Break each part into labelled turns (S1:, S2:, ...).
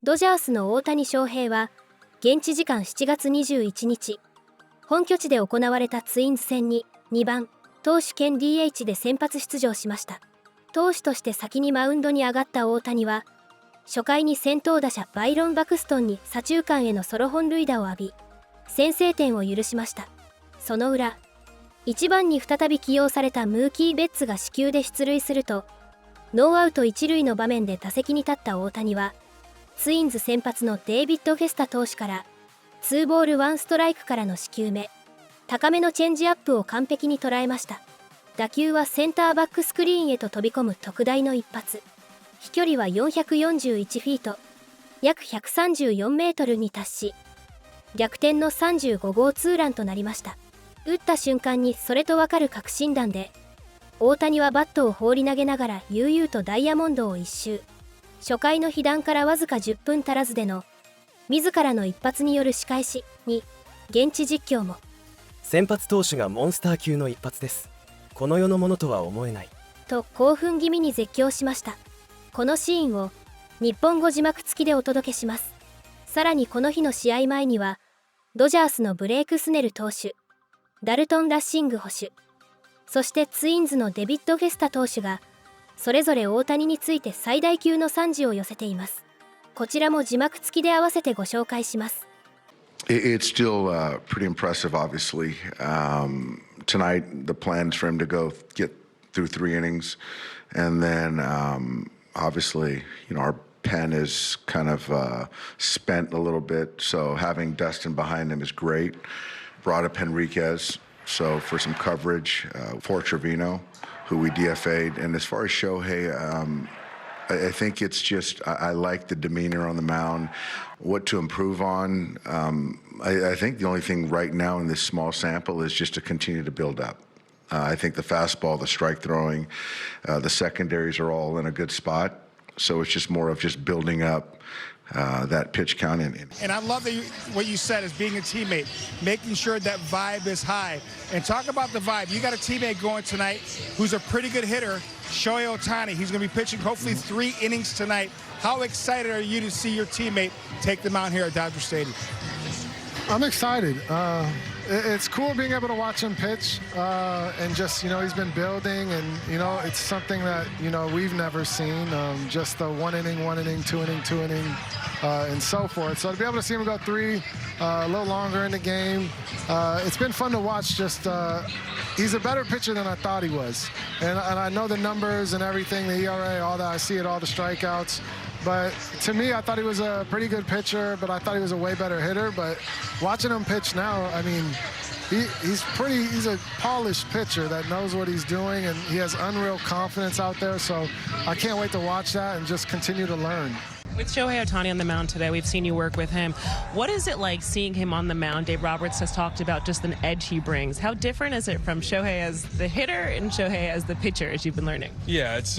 S1: ドジャースの大谷翔平は現地時間7月21日本拠地で行われたツインズ戦に2番投手兼 DH で先発出場しました。投手として先にマウンドに上がった大谷は初回に先頭打者バイロン・バクストンに左中間へのソロ本塁打を浴び先制点を許しました。その裏1番に再び起用されたムーキー・ベッツが死球で出塁するとノーアウト1塁の場面で打席に立った大谷はツインズ先発のデイビッド・フェスタ投手から2ボール1ストライクからの四球目高めのチェンジアップを完璧に捉えました。打球はセンターバックスクリーンへと飛び込む特大の一発。飛距離は441フィート約134メートルに達し逆転の35号ツーランとなりました。打った瞬間にそれとわかる確信弾で大谷はバットを放り投げながら悠々とダイヤモンドを一周。初回の被弾からわずか10分足らずでの自らの一発による仕返しに現地実況も
S2: 先発投手がモンスター級の一発です。この世のものとは思えない
S1: と興奮気味に絶叫しました。このシーンを日本語字幕付きでお届けします。さらにこの日の試合前にはドジャースのブレイク・スネル投手、ダルトン・ラッシング捕手、そしてツインズのデビッド・フェスタ投手がそれぞれ大谷について最大級の賛辞を寄せています。こちらも字幕付きで合わせてご紹介します。
S3: It's still pretty impressive, obviously. Tonight, the plan is for him to get through 3 innings. And then, obviously, our pen is kind of spent a little bit. So having Dustin behind him is great. Brought up Henriquez, so for some coverage for Trevino, who we DFA'd. And as far as Shohei, I think it's just I like the demeanor on the mound. What to improve on? I think the only thing right now in this small sample is just to continue to build up. I think the fastball, the strike throwing, the secondaries are all in a good spot. So it's just more of just building up that pitch count.
S4: And I love that what you said is being a teammate, making sure that vibe is high. And talk about the vibe. You got a teammate going tonight who's a pretty good hitter, Shohei Ohtani. He's going to be pitching hopefully 3 innings tonight. How excited are you to see your teammate take the mound here at Dodger Stadium?
S5: I'm excited. It's cool being able to watch him pitch and just, he's been building and, it's something that, we've never seen, just the 1 inning, 1 inning, 2 inning, 2 inning, and so forth. So to be able to see him go 3 a little longer in the game, it's been fun to watch. Just he's a better pitcher than I thought he was. And I know the numbers and everything, the ERA, all that. I see it, all the strikeouts. But to me, I thought he was a pretty good pitcher, but I thought he was a way better hitter. But watching him pitch now, I mean, he's a polished pitcher that knows what he's doing, and he has unreal confidence out there. So I can't wait to watch that and just continue to learn.
S6: With Shohei Ohtani on the mound today, we've seen you work with him. What is it like seeing him on the mound? Dave Roberts has talked about just an edge he brings. How different is it from Shohei as the hitter and Shohei as the pitcher, as you've been learning?
S7: Yeah, it's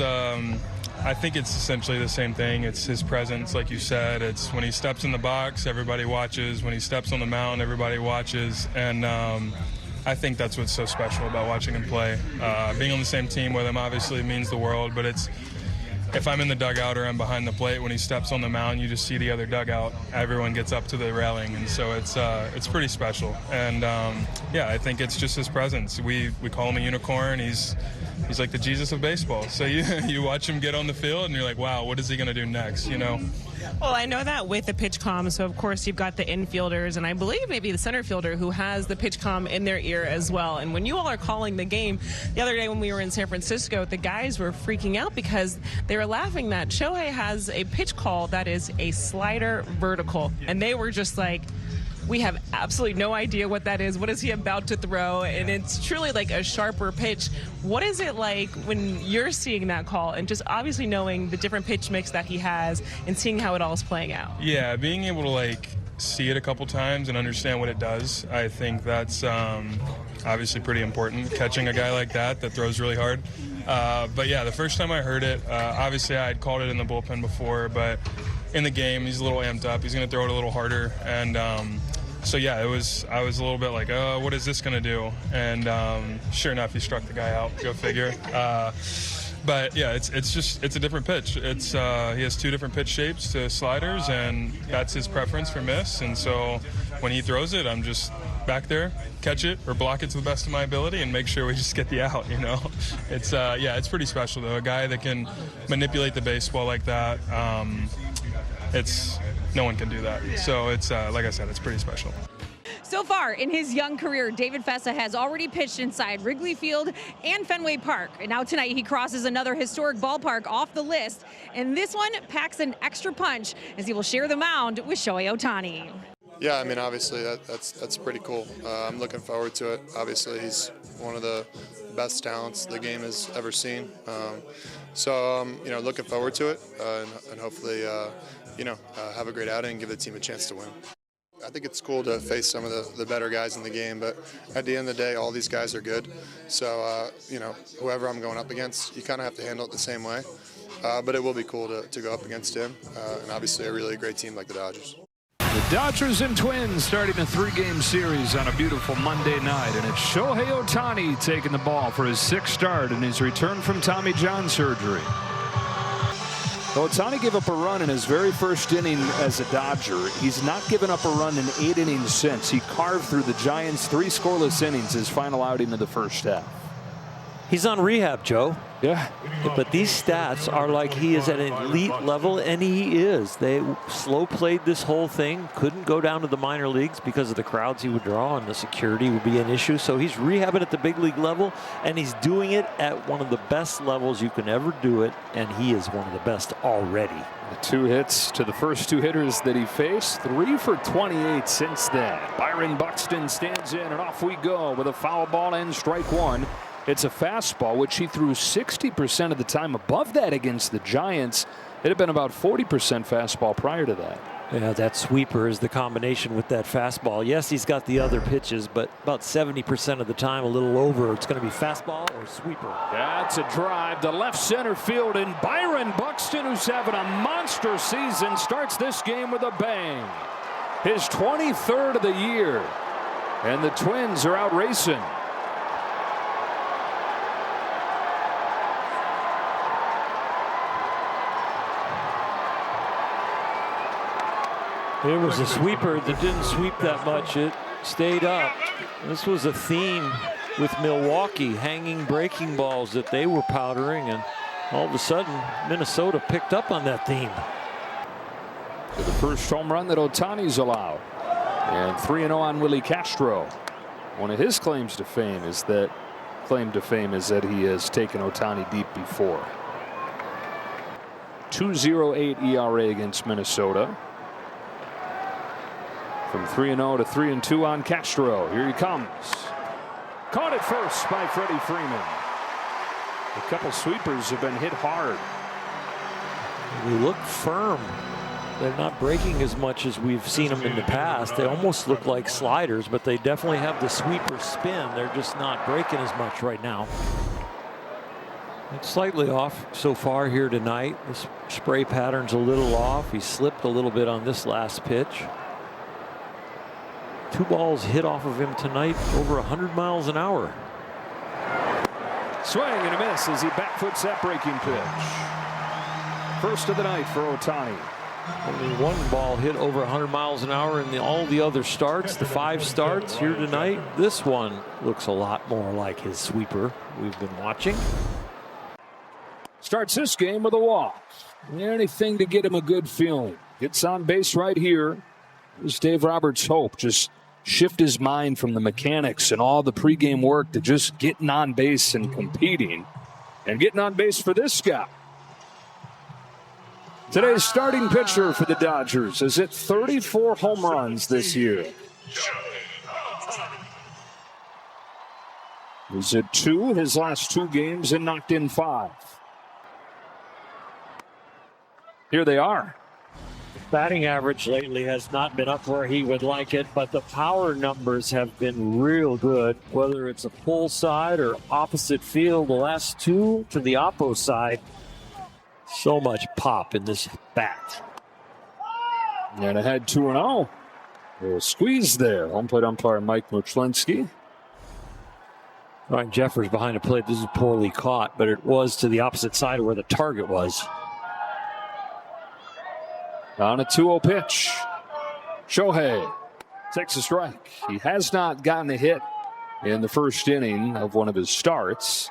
S7: I think it's essentially the same thing. It's his presence, like you said. It's when he steps in the box, everybody watches. When he steps on the mound, everybody watches. And I think that's what's so special about watching him play. Being on the same team with him obviously means the world, but if I'm in the dugout or I'm behind the plate, when he steps on the mound, you just see the other dugout. Everyone gets up to the railing, and so it's pretty special. And yeah, I think it's just his presence. We call him a unicorn. He's like the Jesus of baseball. So you watch him get on the field, and you're like, wow, what is he going to do next?
S6: Well, I know that with the pitch comm, so of course you've got the infielders, and I believe maybe the center fielder who has the pitch comm in their ear as well. And when you all are calling the game, the other day when we were in San Francisco, the guys were freaking out because they were laughing that Shohei has a pitch call that is a slider vertical. And they were just like, we have absolutely no idea what that is. What is he about to throw? And it's truly like a sharper pitch. What is it like when you're seeing that call and just obviously knowing the different pitch mix that he has and seeing how it all is playing out?
S7: Yeah, being able to see it a couple times and understand what it does, I think that's obviously pretty important. Catching a guy like that throws really hard. But yeah, the first time I heard it, obviously I had called it in the bullpen before, but in the game he's a little amped up. He's going to throw it a little harder, and so yeah, I was a little bit like, oh, what is this going to do? And sure enough, he struck the guy out. Go figure. But yeah, it's a different pitch. He has two different pitch shapes to sliders, and that's his preference for miss. And so when he throws it, I'm just back there, catch it or block it to the best of my ability, and make sure we just get the out. It's pretty special though. A guy that can manipulate the baseball like that. No one can do that. So it's like I said, it's pretty special.
S8: So far in his young career, David Fessa has already pitched inside Wrigley Field and Fenway Park. And now tonight he crosses another historic ballpark off the list. And this one packs an extra punch as he will share the mound with Shohei Ohtani.
S9: Yeah, I mean, obviously that's pretty cool. I'm looking forward to it. Obviously, he's one of the best talents the game has ever seen. Looking forward to it and hopefully, have a great outing and give the team a chance to win. I think it's cool to face some of the better guys in the game, but at the end of the day, all these guys are good. So, whoever I'm going up against, you kind of have to handle it the same way. But it will be cool to go up against him, and obviously a really great team like the Dodgers.
S10: The Dodgers and Twins starting a 3-game series on a beautiful Monday night, and it's Shohei Ohtani taking the ball for his 6th start in his return from Tommy John surgery. Ohtani gave up a run in his very first inning as a Dodger. He's not given up a run in 8 innings since. He carved through the Giants' 3 scoreless innings his final outing of the first half.
S11: He's on rehab, Joe.
S10: Yeah.
S11: But these stats are like he is at an elite level, and he is. They slow played this whole thing, couldn't go down to the minor leagues because of the crowds he would draw, and the security would be an issue. So he's rehabbing at the big league level, and he's doing it at one of the best levels you can ever do it, and he is one of the best already.
S10: 2 hits to the first 2 hitters that he faced, 3 for 28 since then. Byron Buxton stands in, and off we go with a foul ball and strike 1. It's a fastball, which he threw 60% of the time above that against the Giants. It had been about 40% fastball prior to that.
S11: Yeah, that sweeper is the combination with that fastball. Yes, he's got the other pitches, but about 70% of the time, a little over, it's going to be fastball or sweeper.
S10: That's a drive to left center field, and Byron Buxton, who's having a monster season, starts this game with a bang. His 23rd of the year, and the Twins are out racing.
S11: There was a sweeper that didn't sweep that much. It stayed up. This was a theme with Milwaukee, hanging breaking balls that they were powdering, and all of a sudden Minnesota picked up on that theme.
S10: To the first home run that Ohtani's allowed, and 3-0 on Willie Castro. One of his claims to fame is that he has taken Ohtani deep before. 2.08 ERA against Minnesota. From 3-0 to 3-2 on Castro. Here he comes. Caught it first by Freddie Freeman. A couple sweepers have been hit hard.
S11: They look firm. They're not breaking as much as we've seen them in the past. They almost look like sliders, but they definitely have the sweeper spin. They're just not breaking as much right now. It's slightly off so far here tonight. The spray pattern's a little off. He slipped a little bit on this last pitch. 2 balls hit off of him tonight over 100 miles an hour.
S10: Swing and a miss as he backfoots that breaking pitch. First of the night for Ohtani.
S11: Only 1 ball hit over 100 miles an hour in all the other starts, the 5 starts here tonight. This one looks a lot more like his sweeper we've been watching.
S10: Starts this game with a walk. Anything to get him a good feeling. Gets on base right here. Is Dave Roberts' hope. Just shift his mind from the mechanics and all the pregame work to just getting on base and competing and getting on base for this guy. Today's starting pitcher for the Dodgers is at 34 home runs this year. He's at 2 his last 2 games and knocked in 5. Here they are.
S11: Batting average lately has not been up where he would like it, but the power numbers have been real good, whether it's a pull side or opposite field. The last 2 to the oppo side. So much pop in this bat.
S10: And ahead 2-0. A little squeeze there. Home plate umpire Mike Muchlinski.
S11: Ryan Jeffers behind the plate. This is poorly caught, but it was to the opposite side of where the target was.
S10: On a 2-0 pitch. Shohei takes a strike. He has not gotten a hit in the first inning of one of his starts.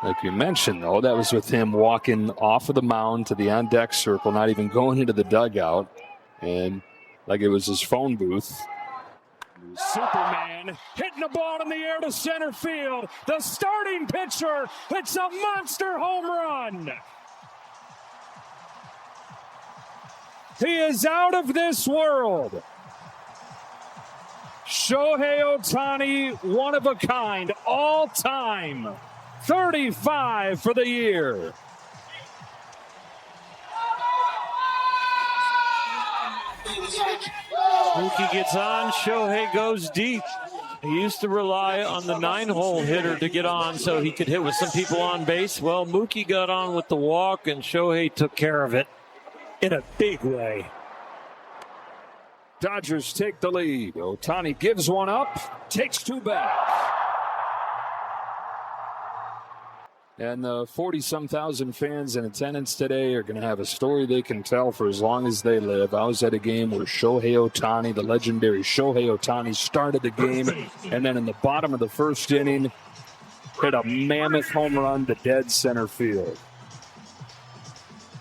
S10: Like you mentioned, though, that was with him walking off of the mound to the on-deck circle, not even going into the dugout. And like it was his phone booth. Superman hitting the ball in the air to center field. The starting pitcher hits a monster home run. He is out of this world. Shohei Ohtani, one of a kind, all time. 35 for the year.
S11: Mookie gets on, Shohei goes deep. He used to rely on the 9-hole hitter to get on so he could hit with some people on base. Well, Mookie got on with the walk, and Shohei took care of it in a big way.
S10: Dodgers take the lead. Ohtani gives one up, takes 2 back. And the 40-some thousand fans in attendance today are going to have a story they can tell for as long as they live. I was at a game where Shohei Ohtani, the legendary Shohei Ohtani, started the game, and then in the bottom of the first inning, hit a mammoth home run to dead center field.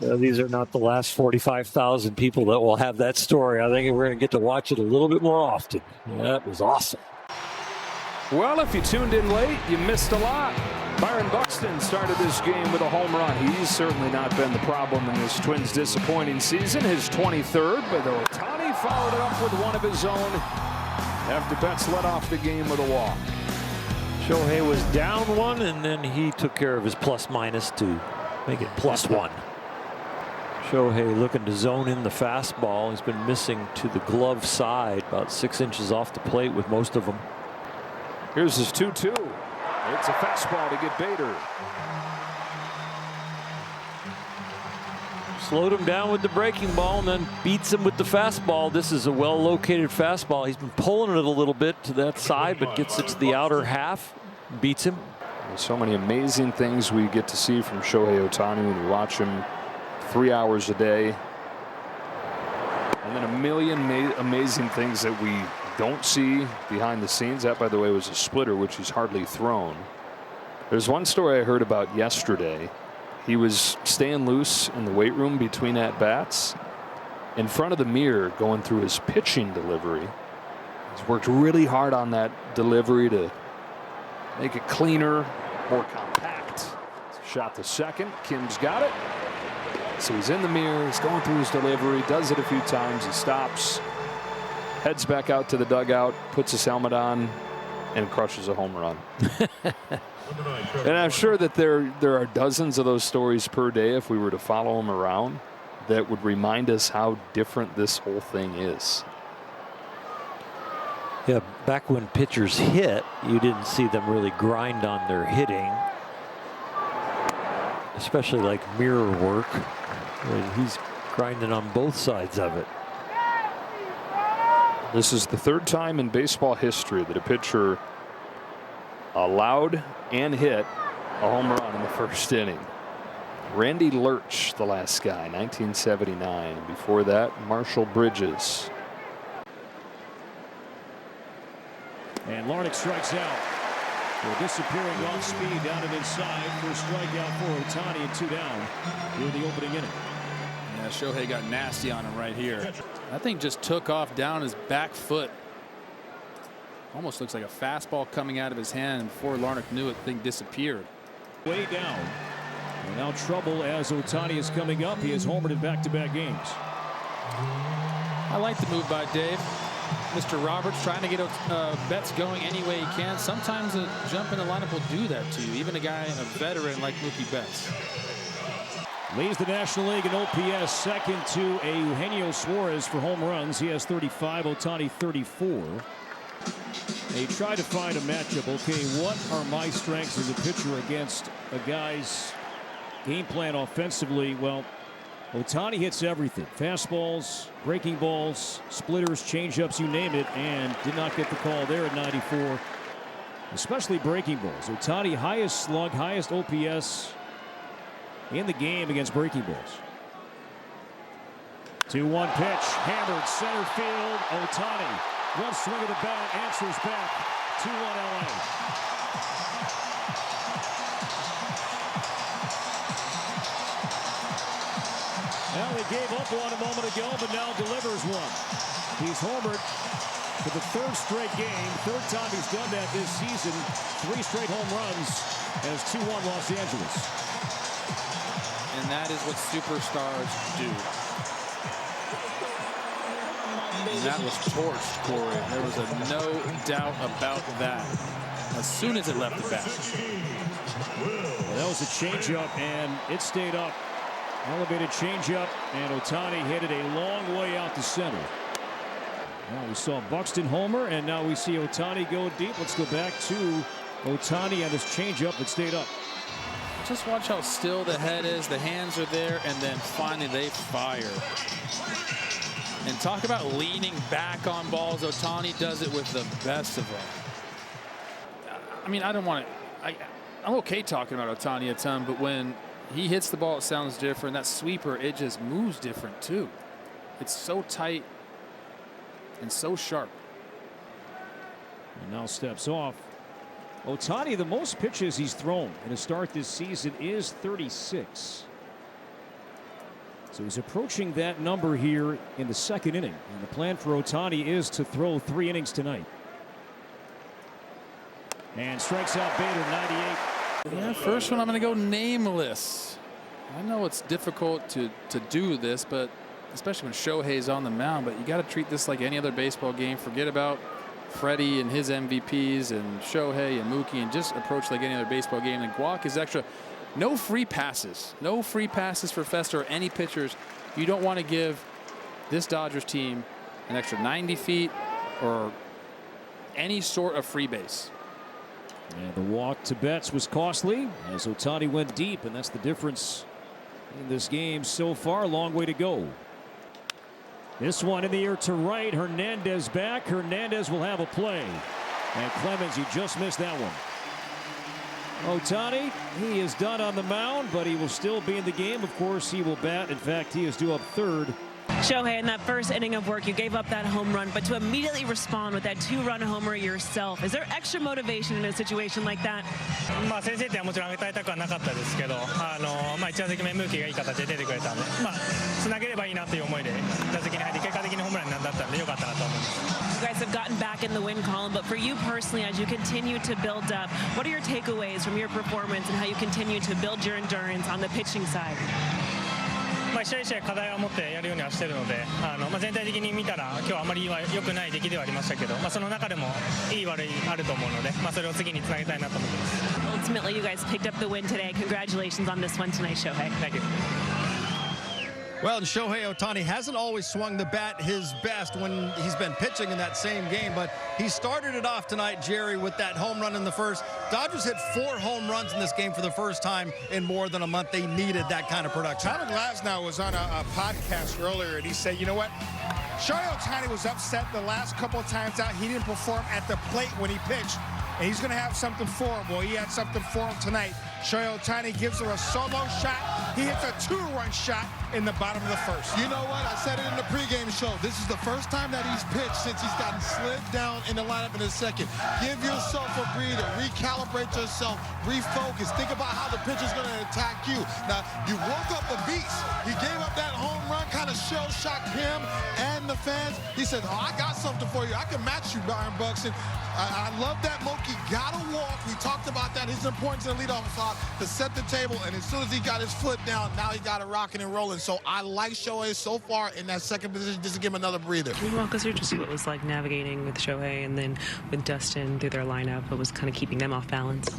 S11: These are not the last 45,000 people that will have that story. I think we're going to get to watch it a little bit more often. That was awesome.
S10: Well, if you tuned in late, you missed a lot. Byron Buxton started this game with a home run. He's certainly not been the problem in this Twins' disappointing season. His 23rd, but Ohtani followed it up with one of his own after Betts led off the game with a walk.
S11: Shohei was down 1, and then he took care of his plus-minus to make it +1. Shohei looking to zone in the fastball. He's been missing to the glove side, about 6 inches off the plate with most of them.
S10: Here's his 2-2. It's a fastball to get Bader.
S11: Slowed him down with the breaking ball and then beats him with the fastball. This is a well-located fastball. He's been pulling it a little bit to that side, but gets it to the outer half. Beats him.
S10: There's so many amazing things we get to see from Shohei Ohtani when we watch him 3 hours a day. And then a million amazing things that we don't see behind the scenes. That, by the way, was a splitter, which he's hardly thrown. There's one story I heard about yesterday. He was staying loose in the weight room between at-bats in front of the mirror going through his pitching delivery. He's worked really hard on that delivery to make it cleaner, more compact. Shot to second. Kim's got it. So he's in the mirror. He's going through his delivery, does it a few times. He stops, heads back out to the dugout, puts his helmet on, and crushes a home run. And I'm sure that there are dozens of those stories per day if we were to follow him around that would remind us how different this whole thing is.
S11: Yeah, back when pitchers hit, you didn't see them really grind on their hitting, especially like mirror work. And he's grinding on both sides of it.
S10: This is the 3rd time in baseball history that a pitcher allowed and hit a home run in the first inning. Randy Lurch, the last guy, 1979. Before that, Marshall Bridges.
S12: And Larnach strikes out. Well, disappearing off speed down and inside for a strikeout for Ohtani and 2 down here in the opening inning.
S13: Yeah, Shohei got nasty on him right here. That thing just took off down his back foot. Almost looks like a fastball coming out of his hand. Before Larnach knew it, the thing disappeared.
S12: Way down. And now trouble as Ohtani is coming up. He has homered in back-to-back games.
S13: I like the move by Dave. Mr. Roberts trying to get Betts going any way he can. Sometimes a jump in the lineup will do that to you. Even a guy, a veteran like Mookie Betts.
S12: Leads the National League in OPS, second to Eugenio Suarez for home runs. He has 35, Ohtani 34. They try to find a matchup. Okay, what are my strengths as a pitcher against a guy's game plan offensively? Well, Ohtani hits everything. Fastballs, breaking balls, splitters, changeups, you name it, and did not get the call there at 94. especially breaking balls. Ohtani, highest slug, highest OPS in the game against breaking balls. 2-1 pitch, hammered center field. Ohtani, one swing of the bat, answers back. 2-1 LA. Well, he gave up one a moment ago, but now delivers one. He's homered for the third straight game. Third time he's done that this season. 3 straight home runs as 2-1 Los Angeles.
S13: And that is what superstars do. And that was torched, Corey. There was no doubt about that as soon as it left the bat.
S12: Well, that was a changeup, and it stayed up. Elevated changeup, and Ohtani hit it a long way out to center. Now we saw Buxton homer, and now we see Ohtani go deep. Let's go back to Ohtani and this changeup that stayed up.
S13: Just watch how still the head is. The hands are there, and then finally they fire. And talk about leaning back on balls. Ohtani does it with the best of them. I mean, I don't want to. I'm okay talking about Ohtani a ton, but when he hits the ball, it sounds different. That sweeper, it just moves different too. It's so tight and so sharp.
S12: And now steps off. Ohtani, the most pitches he's thrown in a start this season is 36. So he's approaching that number here in the second inning. And the plan for Ohtani is to throw 3 innings tonight. And strikes out Bader, 98.
S13: Yeah, first one I'm going to go nameless. I know it's difficult to do this, but especially when Shohei's on the mound, but you got to treat this like any other baseball game. Forget about Freddie and his MVPs and Shohei and Mookie, and just approach like any other baseball game. And Guac is extra. No free passes. No free passes for Fester or any pitchers. You don't want to give this Dodgers team an extra 90 feet or any sort of free base.
S12: And the walk to Betts was costly as Ohtani went deep, and that's the difference in this game so far. Long way to go. This one in the air to right. Hernandez back. Hernandez will have a play. And Clemens, he just missed that one. Ohtani, he is done on the mound, but he will still be in the game. Of course, he will bat. In fact, he is due up third.
S6: Shohei, in that first inning of work, you gave up that home run, but to immediately respond with that 2-run homer yourself, is there extra motivation in a situation like that?
S14: 先制点はもちろん上げたいたくはなかったですけど、1打席目ムーキーがいい形で出てくれたんで、つなげればいいなという思いで打席に入り結果的にホームランになったんで良かったなと思います。
S6: You guys have gotten back in the win column, but for you personally, as you continue to build up, what are your takeaways from your performance and how you continue to build your endurance on the pitching side?
S14: 一試合一試合課題を持ってやるようにはしてるので、全体的に見たら今日はあまり良くない出来ではありましたけど、その中でもいい悪いあると思うので、それを次につなげたいなと思ってます。
S6: Ultimately, you guys picked up the win today. Congratulations on this one tonight, Shohei.
S14: Thank you.
S15: Well, and Shohei Ohtani hasn't always swung the bat his best when he's been pitching in that same game, but he started it off tonight, Jerry, with that home run in the first. Dodgers hit 4 home runs in this game for the first time in more than a month. They needed that kind of production.
S4: Tyler Glasnow was on a podcast earlier, and he said, you know what? Shohei Ohtani was upset the last couple of times out. He didn't perform at the plate when he pitched, and he's going to have something for him. Well, he had something for him tonight. Shohei Ohtani gives him a solo shot. He hits a 2-run shot in the bottom of the first.
S16: You know what? I said it in the pregame show. This is the first time that he's pitched since he's gotten slid down in the lineup in the second. Give yourself a breather. Recalibrate yourself. Refocus. Think about how the pitcher's going to attack you. Now, you woke up a beast. He gave up that home run, kind of shell-shocked him and the fans. He said, I got something for you. I can match you, Byron Buxton. I love that Mookie got to walk. We talked about that. His importance in the leadoff slot to set the table, and as soon as he got his foot down, now he got it rocking and rolling. So I like Shohei so far in that second position, just to give him another breather.
S6: Can you walk us through just what it was like navigating with Shohei and then with Dustin through their lineup? What was kind of keeping them off balance?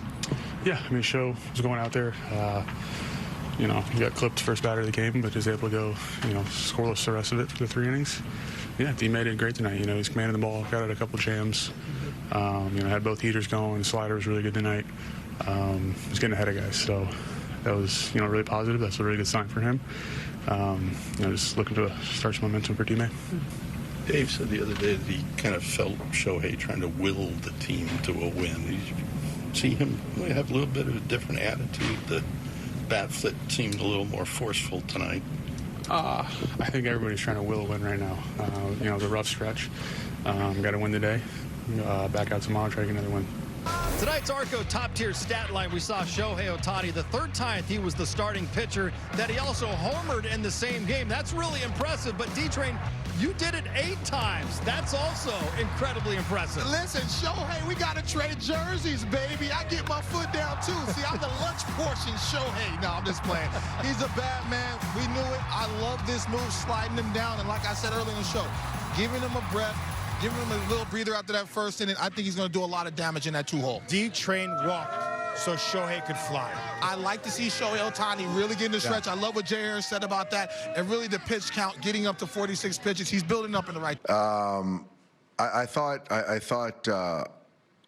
S7: Yeah, I mean, Show was going out there. He got clipped first batter of the game, but was able to go, scoreless the rest of it for the 3 innings. Yeah, he made it great tonight. He's commanding the ball, got out a couple jams. Had both heaters going. The slider was really good tonight. He's getting ahead of guys, so that was, really positive. That's a really good sign for him. Just looking to start some momentum for teammate.
S17: Dave said the other day that he kind of felt Shohei trying to will the team to a win. Did you see him have a little bit of a different attitude? The bat flip seemed a little more forceful tonight.
S18: I think everybody's trying to will a win right now. The rough stretch. Got to win today. Back out tomorrow, try to get another win.
S15: Tonight's Arco top-tier stat line, we saw Shohei Ohtani, the third time he was the starting pitcher, that he also homered in the same game. That's really impressive, but D-Train, you did it 8 times. That's also incredibly impressive.
S16: Listen, Shohei, we got to trade jerseys, baby. I get my foot down, too. See, I'm the lunch portion Shohei. No, I'm just playing. He's a bad man. We knew it. I love this move, sliding him down. And like I said earlier in the show, giving him a breath, giving him a little breather after that first inning. I think he's going to do a lot of damage in that 2-hole.
S4: D-Train walked so Shohei could fly.
S16: I like to see Shohei Ohtani really get in the stretch. I love what Jay Harris said about that. And really the pitch count, getting up to 46 pitches. He's building up in the right.
S3: I thought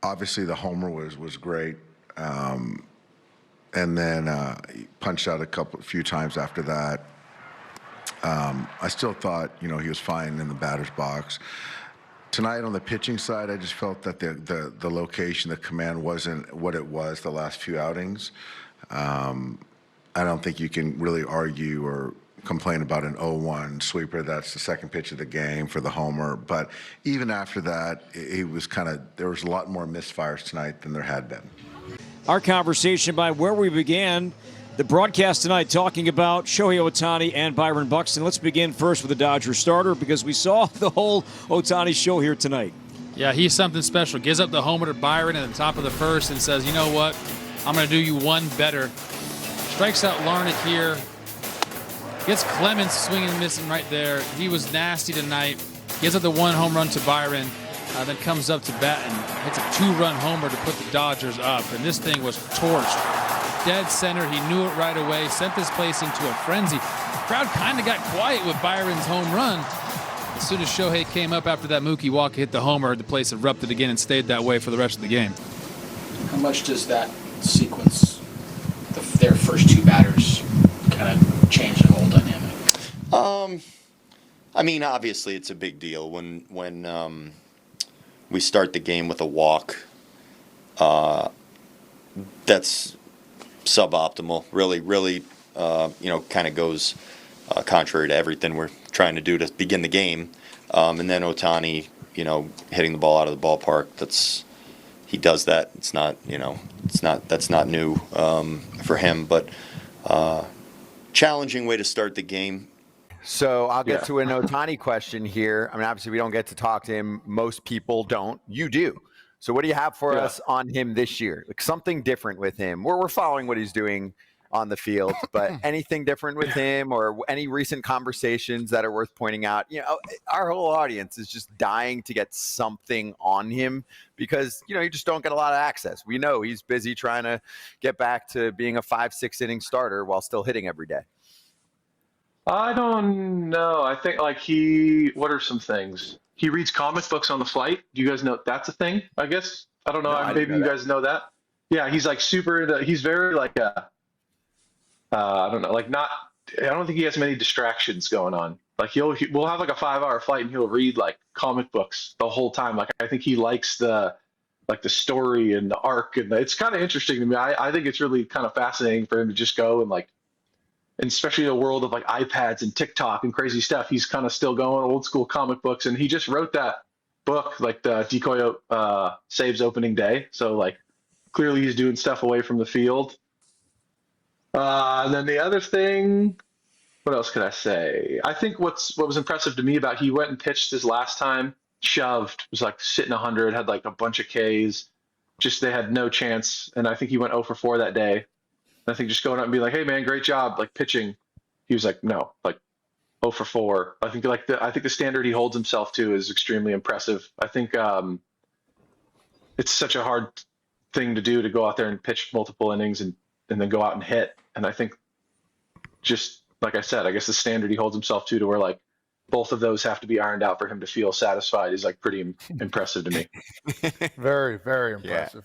S3: obviously the homer was great. And then he punched out a few times after that. I still thought, he was fine in the batter's box. Tonight on the pitching side, I just felt that the location, the command wasn't what it was the last few outings. I don't think you can really argue or complain about an 0-1 sweeper. That's the second pitch of the game for the homer. But even after that, it was there was a lot more misfires tonight than there had been.
S12: Our conversation by where we began the broadcast tonight, talking about Shohei Ohtani and Byron Buxton. Let's begin first with the Dodger starter, because we saw the whole Ohtani show here tonight.
S13: Yeah, he's something special. Gives up the homer to Byron at the top of the first and says, you know what, I'm going to do you one better. Strikes out Larnach here. Gets Clemens swinging and missing right there. He was nasty tonight. Gives up the 1 home run to Byron. Then comes up to bat and hits a 2-run homer to put the Dodgers up. And this thing was torched. Dead center. He knew it right away. Sent this place into a frenzy. The crowd kind of got quiet with Byron's home run. As soon as Shohei came up after that Mookie walk hit the homer, the place erupted again and stayed that way for the rest of the game.
S19: How much does that sequence, their first 2 batters, kind of change the whole dynamic?
S20: I mean, obviously it's a big deal when we start the game with a walk. That's suboptimal. Really, kind of goes contrary to everything we're trying to do to begin the game. And then Ohtani, hitting the ball out of the ballpark. He does that. It's not, that's not new for him. But challenging way to start the game.
S21: So I'll get to an Ohtani question here. I mean, obviously we don't get to talk to him. Most people don't. You do. So what do you have for us on him this year? Like something different with him. We're following what he's doing on the field, but anything different with him, or any recent conversations that are worth pointing out? Our whole audience is just dying to get something on him, because you just don't get a lot of access. We know he's busy trying to get back to being a 5-6 inning starter while still hitting every day.
S22: I don't know. I think what are some things? He reads comic books on the flight. Do you guys know that's a thing? I guess. I don't know.
S21: No,
S22: maybe you guys know that. Yeah, he's he's very I don't know, I don't think he has many distractions going on. We'll have a 5-hour flight and he'll read comic books the whole time. I think he likes the story and the arc, and it's kind of interesting to me. I think it's really kind of fascinating for him to just go and and especially in a world of iPads and TikTok and crazy stuff, he's kind of still going old school comic books. And he just wrote that book, the Decoy Saves opening day. So clearly he's doing stuff away from the field. And then the other thing, what else could I say? I think what was impressive to me about, he went and pitched his last time, shoved, was sitting 100, had a bunch of Ks. Just they had no chance. And I think he went 0 for 4 that day. I think just going up and be hey man, great job, pitching. He was no, 0 for 4. I think the standard he holds himself to is extremely impressive. I think it's such a hard thing to do, to go out there and pitch multiple innings and then go out and hit. And I think, just like I said, I guess the standard he holds himself to where both of those have to be ironed out for him to feel satisfied is pretty impressive to me.
S23: Very, very impressive.